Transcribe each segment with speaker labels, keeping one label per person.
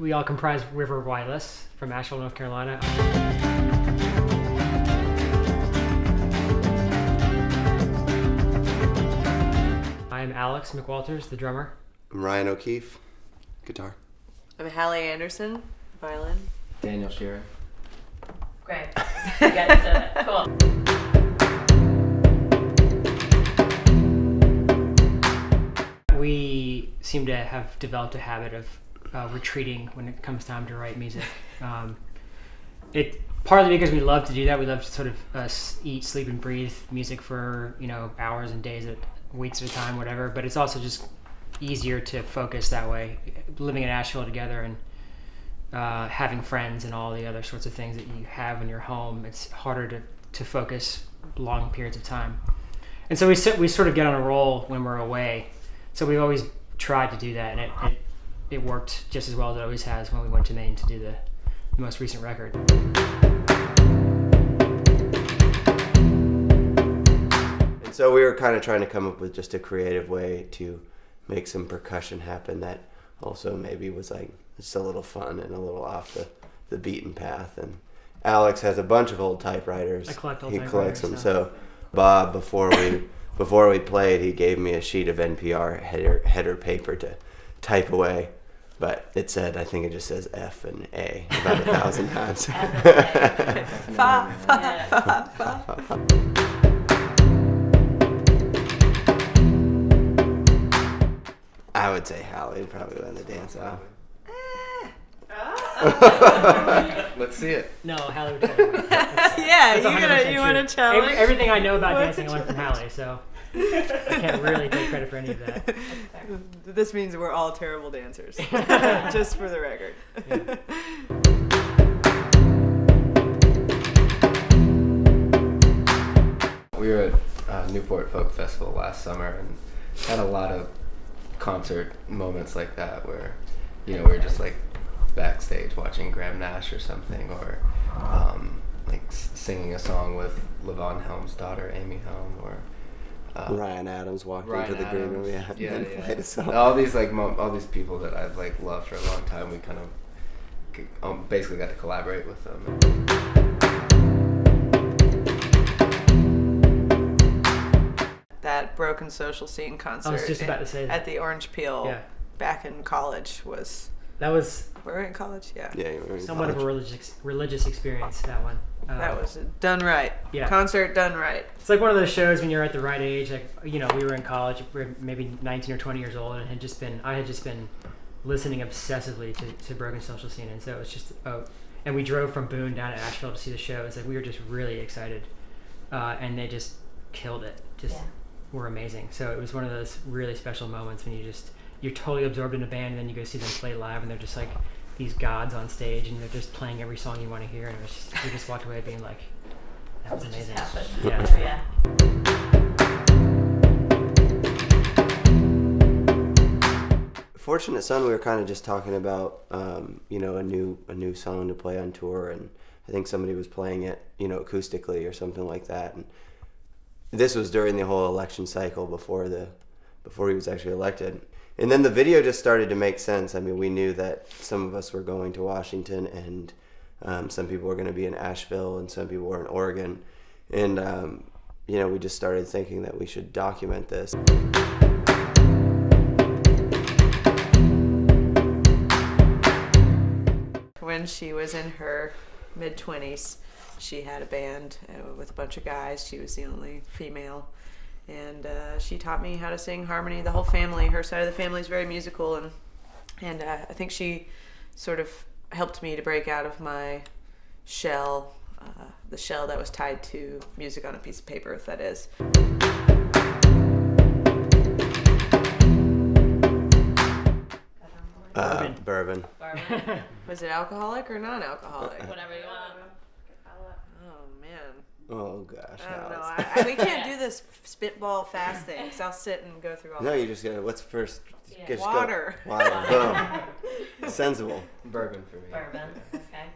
Speaker 1: We all comprise River Whyless from Asheville, North Carolina. I'm Alex McWalters, the drummer.
Speaker 2: I'm Ryan O'Keefe, guitar.
Speaker 3: I'm Hallie Anderson, violin.
Speaker 4: Daniel Shearer.
Speaker 5: Great. You guys did it. Cool.
Speaker 1: We seem to have developed a habit of retreating when it comes time to write music. It partly because we love to do that. We love to sort of eat, sleep, and breathe music for hours and days, weeks at a time, whatever. But it's also just easier to focus that way. Living in Asheville together and having friends and all the other sorts of things that you have in your home, it's harder to focus long periods of time. And so we sort of get on a roll when we're away. So we've always tried to do that, and it worked just as well as it always has when we went to Maine to do the most recent record.
Speaker 2: And so we were kind of trying to come up with just a creative way to make some percussion happen that also maybe was like just a little fun and a little off the beaten path. And Alex has a bunch of old typewriters.
Speaker 1: I collect old
Speaker 2: He collects them.
Speaker 1: typewriters,
Speaker 2: So Bob, before we played, he gave me a sheet of NPR header paper to type away. But it said, I think it just says F and A about 1,000 times.
Speaker 3: Fa, fa, fa, fa.
Speaker 2: I would say Hallie would probably win the dance off.
Speaker 4: Let's see it.
Speaker 1: No, Hallie would totally win.
Speaker 3: Yeah,
Speaker 1: That's 100%
Speaker 3: you want
Speaker 1: true.
Speaker 3: to challenge?
Speaker 1: Everything I know about dancing I learned from Hallie, so I can't really take credit for any of that.
Speaker 3: This means we're all terrible dancers, just for the record.
Speaker 1: Yeah.
Speaker 4: We were at Newport Folk Festival last summer and had a lot of concert moments like that where, we were just like backstage watching Graham Nash or something, or singing a song with Levon Helm's daughter, Amy Helm, or
Speaker 2: Ryan Adams walked
Speaker 4: Ryan
Speaker 2: into the green room,
Speaker 4: Adams.
Speaker 2: and played a song.
Speaker 4: All these all these people that I've loved for a long time. We kind of basically got to collaborate with them.
Speaker 3: That Broken Social Scene concert
Speaker 1: I was just about to say that.
Speaker 3: at the Orange Peel
Speaker 1: Yeah.
Speaker 3: back in college
Speaker 1: That was
Speaker 3: were we in college? Yeah.
Speaker 2: Yeah, you were in
Speaker 1: somewhat of a
Speaker 2: college.
Speaker 1: religious experience, that one.
Speaker 3: That was done right.
Speaker 1: Yeah.
Speaker 3: Concert done right.
Speaker 1: It's like one of those shows when you're at the right age. Like, we were in college, we were maybe 19 or 20 years old, and I had just been listening obsessively to Broken Social Scene, and so it was just and we drove from Boone down to Asheville to see the show. It's like we were just really excited, and they just killed it. Were amazing. So it was one of those really special moments when you're totally absorbed in a band, and then you go see them play live, and they're just like these gods on stage, and they're just playing every song you want to hear, and we just walked away being like, that was amazing.
Speaker 5: Yeah.
Speaker 2: Fortunate Son, we were kind of just talking about, a new song to play on tour, and I think somebody was playing it, acoustically or something like that. And this was during the whole election cycle before he was actually elected. And then the video just started to make sense. I mean, we knew that some of us were going to Washington, and some people were going to be in Asheville, and some people were in Oregon. And, we just started thinking that we should document this.
Speaker 3: When she was in her mid-20s, she had a band with a bunch of guys. She was the only female. And she taught me how to sing harmony. The whole family, her side of the family is very musical. And I think she sort of helped me to break out of my shell, the shell that was tied to music on a piece of paper, if that is.
Speaker 2: Bourbon.
Speaker 3: Was it alcoholic or non-alcoholic?
Speaker 5: Whatever you want.
Speaker 3: Oh, man.
Speaker 2: Oh, gosh.
Speaker 3: I don't know.
Speaker 2: Alex.
Speaker 3: We can't do this spitball fast thing, because I'll sit and go through all
Speaker 2: No, you just gotta, what's first?
Speaker 5: Yeah.
Speaker 2: Just
Speaker 3: Water.
Speaker 2: Go. Water. Boom. Sensible.
Speaker 4: Bourbon for me.
Speaker 5: Bourbon. Okay.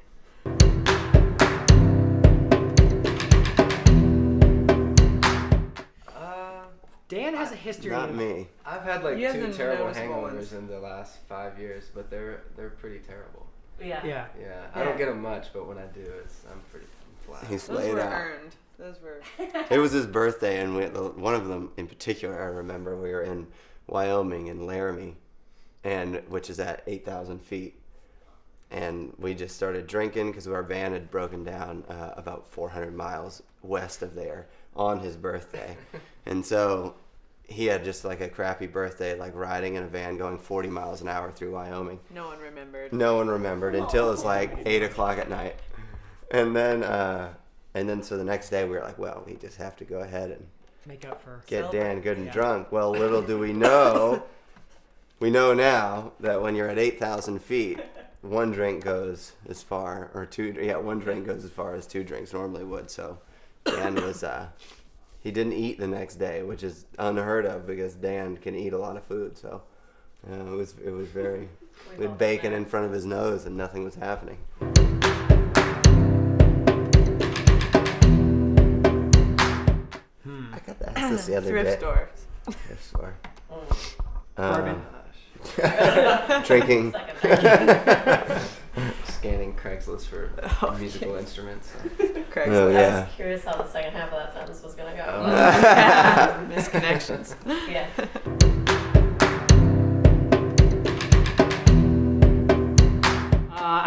Speaker 1: Dan has a history.
Speaker 2: Not
Speaker 1: of,
Speaker 2: me.
Speaker 4: I've had like
Speaker 3: You have
Speaker 4: 2
Speaker 3: the
Speaker 4: terrible
Speaker 3: noticeable
Speaker 4: hangovers
Speaker 3: ones.
Speaker 4: in the last 5 years, but they're pretty terrible.
Speaker 5: Yeah.
Speaker 1: Yeah.
Speaker 4: Yeah, I don't get them much, but when I do, I'm pretty flat.
Speaker 2: He's
Speaker 3: Those
Speaker 2: laid
Speaker 3: were
Speaker 2: out.
Speaker 3: earned. Those were.
Speaker 2: It was his birthday, and one of them in particular, I remember we were in Wyoming in Laramie, which is at 8,000 feet, and we just started drinking because our van had broken down about 400 miles west of there on his birthday, and so he had just like a crappy birthday, like riding in a van going 40 miles an hour through Wyoming.
Speaker 3: No one remembered.
Speaker 2: No one remembered until it was like 8 o'clock at night, and then so the next day we were like, well, we just have to go ahead and
Speaker 1: Make up for.
Speaker 2: get Dan good and
Speaker 1: Yeah.
Speaker 2: drunk. Well, little do we know, we know now that when you're at 8,000 feet, one drink goes as far, or two, one drink goes as far as 2 drinks normally would. So Dan was, he didn't eat the next day, which is unheard of because Dan can eat a lot of food. So it was very,
Speaker 5: We've all
Speaker 2: with
Speaker 5: been
Speaker 2: bacon
Speaker 5: there.
Speaker 2: in front of his nose and nothing was happening. I got to ask this the other
Speaker 3: Thrift
Speaker 2: day.
Speaker 3: store.
Speaker 2: Thrift store.
Speaker 1: Bourbon.
Speaker 2: Drinking.
Speaker 4: Scanning Craigslist for
Speaker 3: Oh,
Speaker 4: musical instruments.
Speaker 3: Craigslist.
Speaker 2: Oh,
Speaker 5: I
Speaker 2: yeah.
Speaker 5: was curious how the second half of that sentence was gonna go.
Speaker 3: Misconnections.
Speaker 5: Yeah.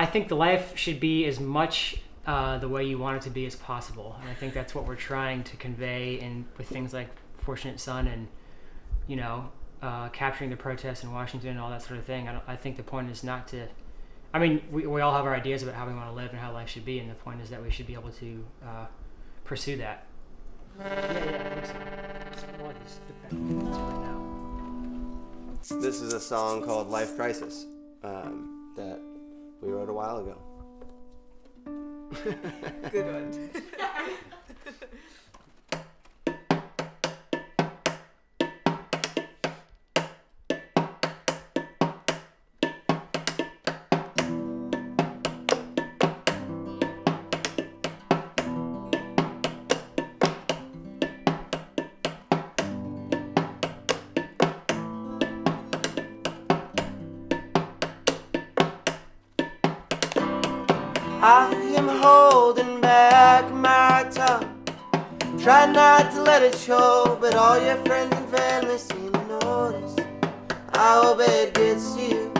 Speaker 1: I think the life should be as much the way you want it to be as possible, and I think that's what we're trying to convey with things like Fortunate Son and capturing the protests in Washington and all that sort of thing. I think the point is not to. I mean, we all have our ideas about how we want to live and how life should be, and the point is that we should be able to pursue that. Yeah, I think so. Well, just stick that right now.
Speaker 2: This is a song called Life Crisis that we wrote a while ago.
Speaker 3: Good one.
Speaker 2: I am holding back my tongue, try not to let it show, but all your friends and family seem to notice. I hope it gets to you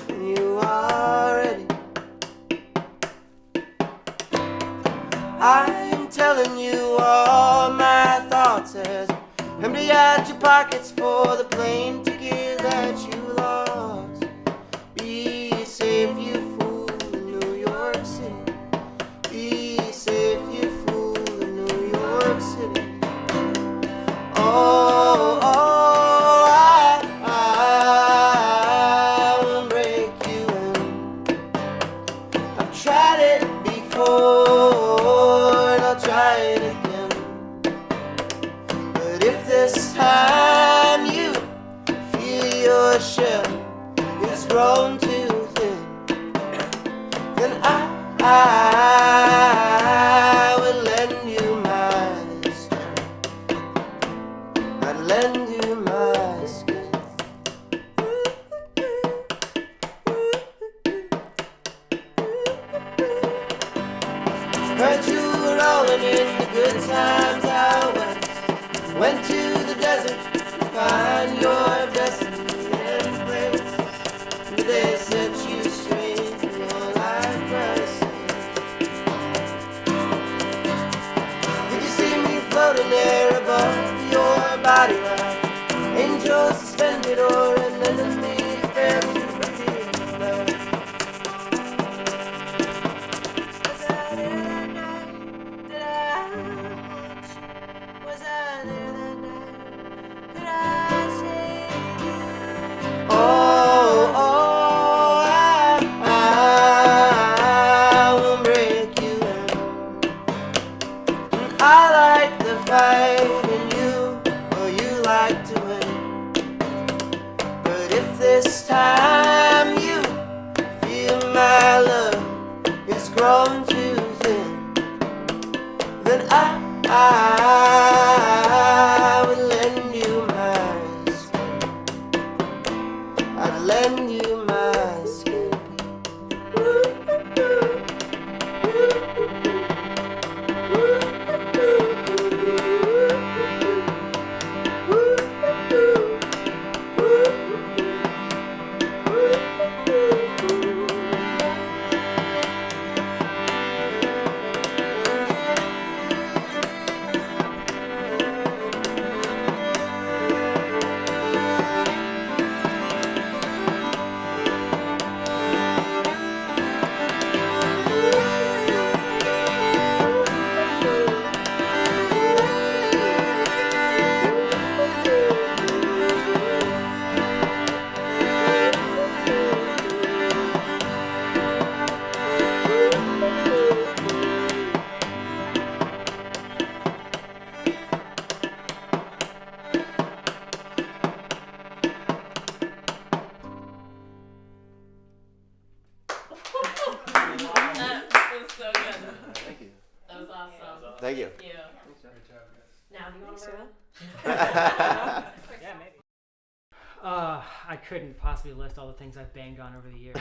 Speaker 2: when you are ready. I am telling you all my thoughts as empty out your pockets for the plane ticket that you lost. Be safe, you fool in New York City. Be safe, you fool in New York City. Oh, I will break you in. I've tried it before and I'll try it again. But if this time you feel your shell is grown too thin, then I would lend you my strength. I'd lend you my skin. Heard you were rolling in the good times out west. Went to the desert to find your destiny and place. They set you straight in your life crisis. Did you see me floating there above your body like angels suspended or an enemy fair to appear? Was I there that night that I want you? Was I there that night? Could I say you? Oh, I will break you in. And I like the fight and you like to win. But if this
Speaker 5: That was good.
Speaker 2: Thank you.
Speaker 5: That was awesome.
Speaker 2: Thank you.
Speaker 5: Thank you. Now, do you want to
Speaker 3: Thanks,
Speaker 5: roll?
Speaker 1: Yeah, maybe. I couldn't possibly list all the things I've banged on over the years.